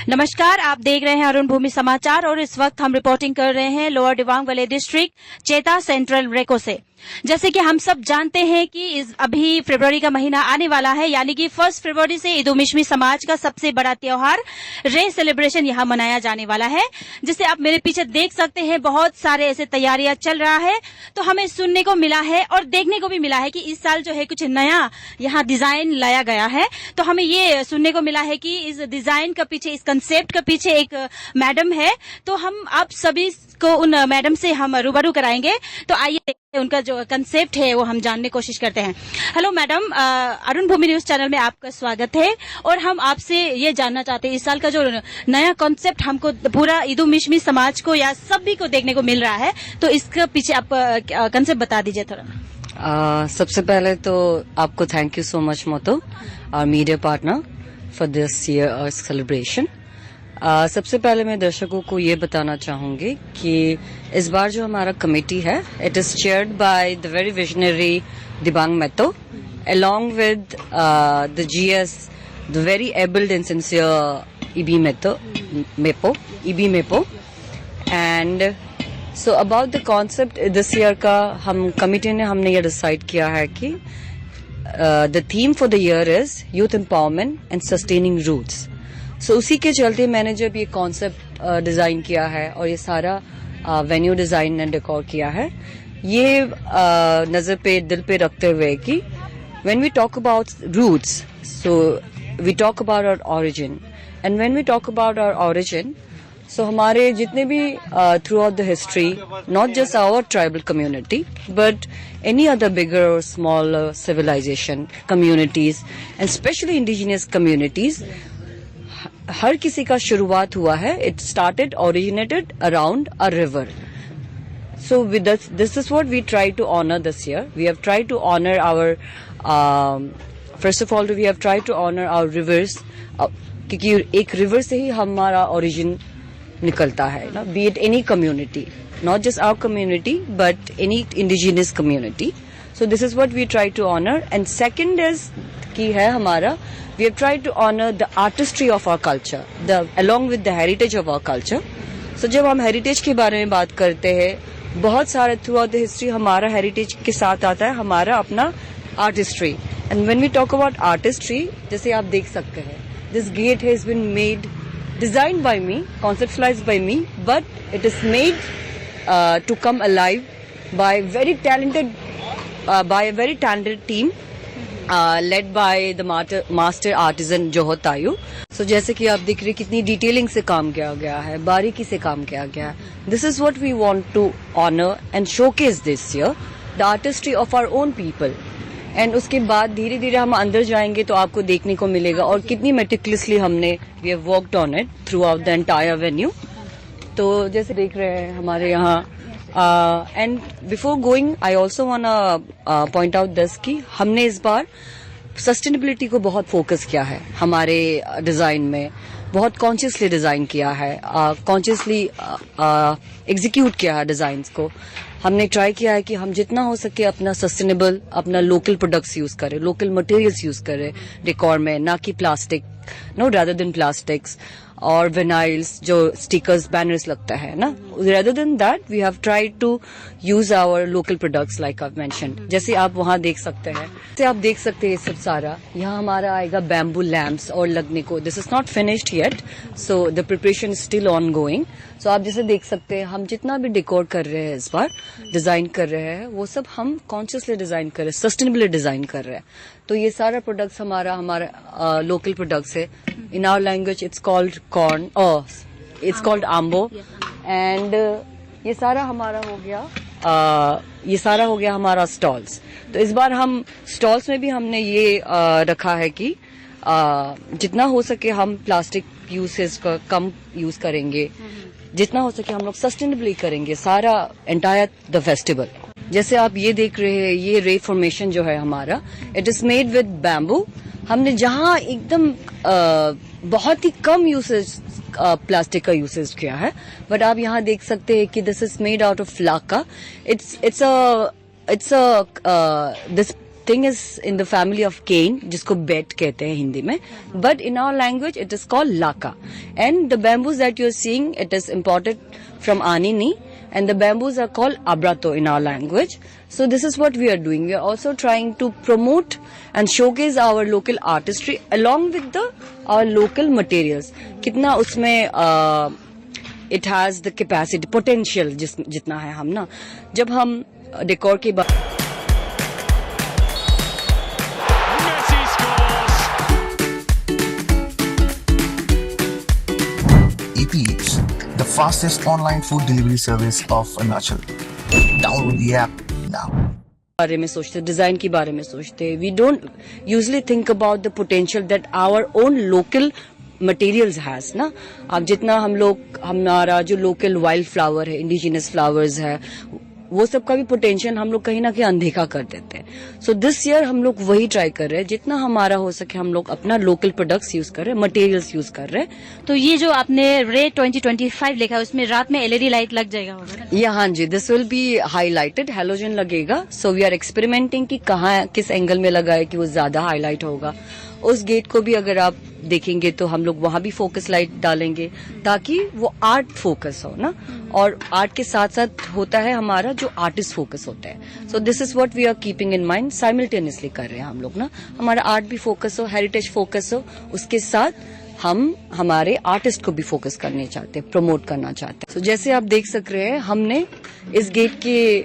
नमस्कार, आप देख रहे हैं अरुण भूमि समाचार और इस वक्त हम रिपोर्टिंग कर रहे हैं लोअर दिबांग वैली डिस्ट्रिक्ट चेता सेंट्रल रेको से। जैसे कि हम सब जानते हैं कि अभी फरवरी का महीना आने वाला है, यानी कि 1 फरवरी से ईद उल मिशमी समाज का सबसे बड़ा त्योहार रे सेलिब्रेशन यहाँ मनाया जाने वाला है। जिसे आप मेरे पीछे देख सकते हैं, बहुत सारे ऐसे तैयारियां चल रहा है। तो हमें सुनने को मिला है और देखने को भी मिला है कि इस साल जो है कुछ नया यहाँ डिजाइन लाया गया है। तो हमें ये सुनने को मिला है कि इस डिजाइन का पीछे, इस कंसेप्ट का पीछे एक मैडम है। तो हम आप सभी को उन मैडम से हम रूबरू कराएंगे। तो आइए उनका जो कंसेप्ट है वो हम जानने की कोशिश करते हैं। हेलो मैडम, अरुण भूमि न्यूज चैनल में आपका स्वागत है। और हम आपसे ये जानना चाहते हैं, इस साल का जो नया कॉन्सेप्ट हमको पूरा ईद उल मिशमी समाज को या सभी को देखने को मिल रहा है, तो इसके पीछे आप कंसेप्ट बता दीजिए थोड़ा। सबसे पहले तो आपको थैंक यू सो मच मोतो, our media partner, for this year celebration. सबसे पहले मैं दर्शकों को ये बताना चाहूंगी कि इस बार जो हमारा कमेटी है, it is chaired by the very visionary Dibang मेतो, along with the GS, the very able and sincere EB Mepo. And so about the concept this year का हम कमेटी ने हमने ये डिसाइड किया है कि the theme for the year is youth empowerment and sustaining roots. So उसी के चलते मैंने जब ये कॉन्सेप्ट डिजाइन किया है और ये सारा वेन्यू डिजाइन एंड डेकोर किया है, ये नजर पे दिल पे रखते हुए कि when we talk about roots, so we talk about our origin, and when we talk about our origin, so हमारे जितने भी throughout the history, not just our tribal community, but any other bigger or smaller civilization communities, and especially indigenous communities, हर किसी का शुरुआत हुआ है. It started, originated around a river. So with this is what we try to honor this year. We have tried to honor our, first of all, we have tried to honor our rivers, क्योंकि एक river से ही हमारा origin निकलता है ना. Be it any community, not just our community, but any indigenous community. So this is what we try to honor. And second is की है हमारा, we have tried to honor the artistry of our culture, along with the heritage of our culture. So जब हम heritage के बारे में बात करते हैं, बहुत सारे throughout the history हमारा heritage के साथ आता है हमारा अपना artistry. And when we talk about artistry, जैसे आप देख सकते हैं, this gate has been made, designed by me, conceptualized by me, but it is made to come alive by a very talented team. Led by the master artisan Johor Tayu. So जैसे कि आप देख रहे कितनी detailing से काम किया गया है, बारीकी से काम किया गया है. This is what we want to honor and showcase this year, the artistry of our own people. And उसके बाद धीरे धीरे हम अंदर जाएंगे तो आपको देखने को मिलेगा और कितनी meticulously हमने we have worked on it throughout the entire venue. तो जैसे देख रहे हैं हमारे यहाँ and before going, I also wanna point out this कि हमने इस बार सस्टेनेबिलिटी को बहुत फोकस किया है हमारे डिजाइन में, बहुत कॉन्शियसली डिजाइन किया है, कॉन्शियसली एग्जीक्यूट किया है डिजाइन्स को. हमने ट्राई किया है कि हम जितना हो सके अपना सस्टेनेबल, अपना लोकल प्रोडक्ट्स यूज करें, लोकल मटेरियल्स यूज करें डेकोर में, ना कि plastic, no rather than plastics और विनाइल्स जो स्टिकर्स बैनर्स लगता है ना. rather than that we have tried to use our local products like I've mentioned. जैसे आप वहाँ देख सकते हैं, जैसे आप देख सकते हैं सब सारा यहाँ हमारा आएगा बैम्बू लैम्प्स और लगने को. This is not finished yet, so the preparation is still ongoing. सो आप जैसे देख सकते हैं हम जितना भी डेकोर कर रहे हैं इस बार, डिजाइन कर रहे हैं, वो सब हम कॉन्शियसली डिजाइन कर रहे हैं, सस्टेनेबली डिजाइन कर रहे हैं. तो ये सारा प्रोडक्ट्स हमारा लोकल प्रोडक्ट्स है. In our language it's called corn, it's called ambo. And ये सारा हमारा हो गया, हमारा स्टॉल्स. तो इस बार हम स्टॉल्स में भी हमने ये रखा है कि जितना हो सके हम प्लास्टिक यूसेज का कम यूज करेंगे, जितना हो सके हम लोग सस्टेनेबली करेंगे सारा एंटायर द फेस्टिवल. जैसे आप ये देख रहे हैं, ये रे फॉर्मेशन जो है हमारा, it is made with bamboo. हमने जहाँ एकदम बहुत ही कम यूसेज प्लास्टिक का यूसेज किया है, बट आप यहाँ देख सकते हैं कि this is made out of Laka. This thing is in the family of cane, जिसको bet कहते हैं हिंदी में, but in our language it is called laka. And the bamboos that you're seeing, it is imported from Anini, and the bamboos are called abrato in our language. So this is what we are doing. We are also trying to promote and showcase our local artistry along with our local materials. कितना उसमें it has the capacity, potential जितना है हम ना, जब हम decor की बात Messi scores. Eats, the fastest online food delivery service of Arunachal. Download the app now. बारे में सोचते, डिजाइन के बारे में सोचते. We don't usually think about the potential that our own local materials has ना. अब जितना हमारा जो लोकल वाइल्ड फ्लावर है, इंडिजिनस फ्लावर्स है, वो सब का भी पोटेंशियल हम लोग कहीं ना कहीं अनदेखा कर देते हैं. सो दिस ईयर हम लोग वही ट्राई कर रहे हैं, जितना हमारा हो सके हम लोग अपना लोकल प्रोडक्ट्स यूज कर रहे हैं, मटेरियल्स यूज कर रहे हैं. तो ये जो आपने रे 2025 लिखा है, उसमें रात में एलईडी लाइट लग जाएगा होगा ना? या हाँ जी, this will be highlighted, halogen लगेगा. सो वी आर एक्सपेरिमेंटिंग कि कहाँ किस एंगल में लगाए कि वो ज्यादा हाईलाइट होगा. उस गेट को भी अगर आप देखेंगे तो हम लोग वहां भी फोकस लाइट डालेंगे ताकि वो आर्ट फोकस हो ना, और आर्ट के साथ साथ होता है हमारा जो आर्टिस्ट फोकस होता है. So this is what we are keeping in mind, simultaneously कर रहे हैं हम लोग ना. हमारा आर्ट भी फोकस हो, हेरिटेज फोकस हो, उसके साथ हम हमारे आर्टिस्ट को भी फोकस करने चाहते हैं, प्रमोट करना चाहते हैं. So, जैसे आप देख सक रहे हैं, हमने इस गेट के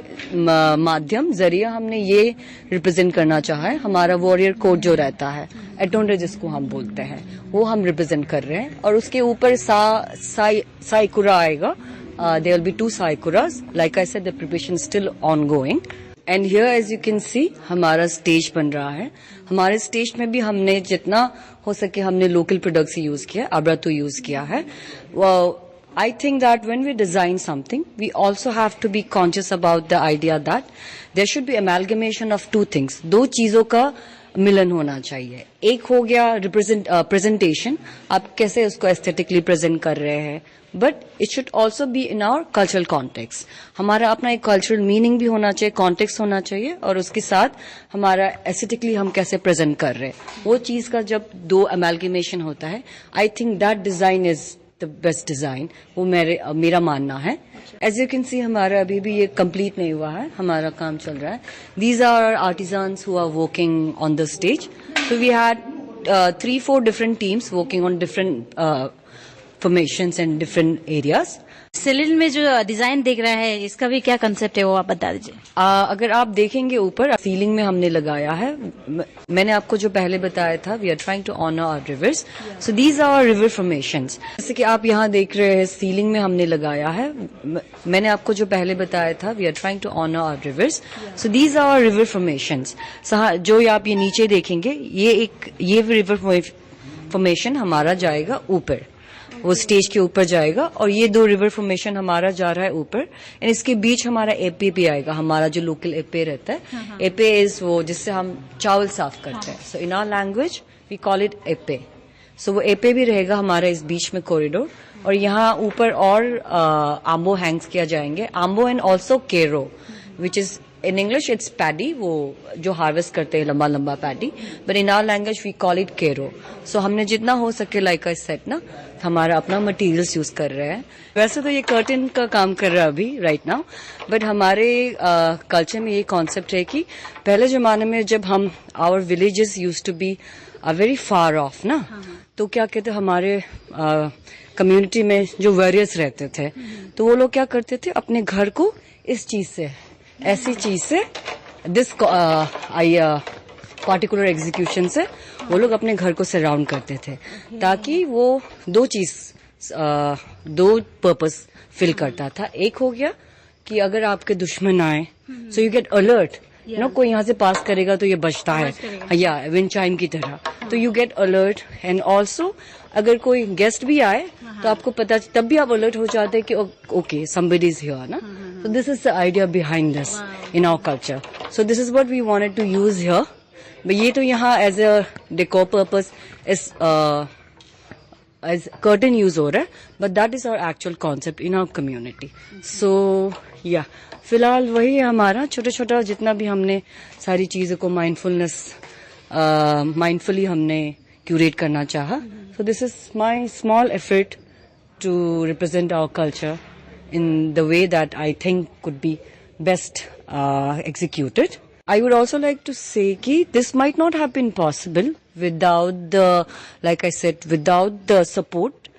माध्यम जरिए हमने ये रिप्रेजेंट करना चाहा है. हमारा वॉरियर कोड जो रहता है, एटोंडे जिसको हम बोलते हैं, वो हम रिप्रेजेंट कर रहे हैं. और उसके ऊपर साइकुरा आएगा. देयर विल बी 2 साइकुरास. Like I said, the preparation still ongoing. And here as you can see हमारा स्टेज बन रहा है. हमारे स्टेज में भी हमने जितना हो सके हमने लोकल प्रोडक्ट्स यूज किया, अब्रातो यूज किया है. I think that when we design something, we also have to be conscious about the idea that there should be amalgamation of 2 things. 2 चीजों का मिलन होना चाहिए. एक हो गया प्रेजेंटेशन, आप कैसे उसको एस्थेटिकली प्रेजेंट कर रहे हैं, but it should also be in our cultural context. हमारा अपना एक कल्चरल मीनिंग भी होना चाहिए, कॉन्टेक्स्ट होना चाहिए, और उसके साथ हमारा एस्थेटिकली हम कैसे प्रेजेंट कर रहे हैं, वो चीज का जब 2 अमेलगेमेशन होता है, I think that design is the best design. वो मेरा मानना है. एज यू कैन सी हमारा अभी भी ये कंप्लीट नहीं हुआ है, हमारा काम चल रहा है. These are artisans who are working on the stage. So we had 3-4 different teams working on different formations and different areas. Cylinder में जो डिजाइन दिख रहा है, इसका भी क्या कंसेप्ट है वो आप बता दीजिए. अगर आप देखेंगे ऊपर सीलिंग में हमने लगाया है, मैंने आपको जो पहले बताया था, we are trying to honour our rivers. So these are our river formations. जैसे कि आप यहाँ देख रहे हैं, सीलिंग में हमने लगाया है, मैंने आपको जो पहले बताया था, we are trying to honour our rivers. So these are our river formations. जो आप ये नीचे देखेंगे, ये रिवर फॉर्मेशन हमारा जाएगा ऊपर, वो स्टेज के ऊपर जाएगा, और ये 2 रिवर फॉर्मेशन हमारा जा रहा है ऊपर. एंड इसके बीच हमारा एपे भी आएगा, हमारा जो लोकल एपे रहता है. एपे इज वो जिससे हम चावल साफ करते हैं. So in our language we call it एपे. सो वो एपे भी रहेगा हमारा इस बीच में कॉरिडोर. और यहाँ ऊपर और आम्बो हैंग्स किया जाएंगे, आम्बो एंड ऑल्सो केरो, which is in English it's paddy, वो जो हार्वेस्ट करते हैं लंबा लंबा paddy, but in our language we call it kero. So हमने जितना हो सके like I said ना, हमारा अपना मटेरियल्स यूज कर रहे हैं. वैसे तो ये कर्टन का काम कर रहा है अभी राइट नाउ, बट हमारे कल्चर में ये कॉन्सेप्ट है कि पहले जमाने में जब हम our villages use to be very far off ना, तो क्या कहते हमारे कम्युनिटी में जो वॉरियर्स रहते थे, तो वो लोग क्या करते थे, अपने घर को इस चीज से, ऐसी चीज से, दिस पार्टिकुलर एग्जीक्यूशन से वो लोग अपने घर को सराउंड करते थे, ताकि वो 2 पर्पस फिल करता था. एक हो गया कि अगर आपके दुश्मन आए, सो यू गेट अलर्ट, कोई यहाँ से पास करेगा तो ये बचता है, या विंड चाइम की तरह, तो you get alert. And also अगर कोई गेस्ट भी आए तो आपको पता, तब भी आप अलर्ट हो जाते हैं कि ओके समबडी इज हियर ना. So this is the idea behind this in our culture. So this is what we wanted to use here. But ये तो यहाँ as a decor purpose is as curtain use हो रहा है, but that is our actual concept in our community. So या फिलहाल वही है हमारा छोटा छोटा जितना भी हमने सारी चीजों को माइंडफुली हमने क्यूरेट करना चाहा. सो this is my small effort to represent our culture in the way that I think could be best executed. I would also like to say that this might not have been possible without the, like I said, without the support,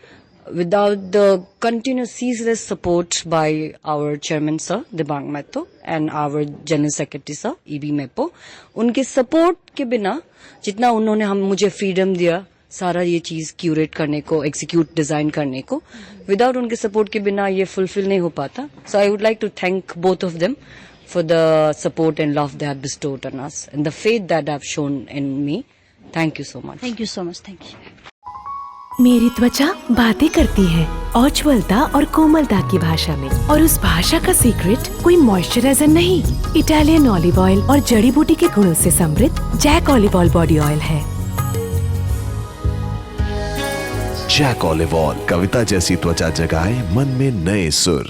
without the continuous ceaseless support by our chairman sir, Debang Mehto, and our general secretary sir, E.B. Mepo. उनके support के बिना जितना उन्होंने मुझे freedom दिया सारा ये चीज क्यूरेट करने को, एग्जीक्यूट डिजाइन करने को, विदाउट उनके सपोर्ट के बिना ये फुलफिल नहीं हो पाता. So I would like to thank both of them for the support and love they have bestowed on us and the faith that have shown in me. Thank you so much. Thank you so much. Thank you. मेरी त्वचा बातें करती है उज्ज्वलता और कोमलता की भाषा में, और उस भाषा का सीक्रेट कोई मॉइस्चराइजर नहीं, इटालियन ऑलिव ऑयल और जड़ी बूटी के गुणों से समृद्ध Jack olive oil body oil है. जैक ऑलिव ऑयल, कविता जैसी त्वचा जगाए मन में नए सुर.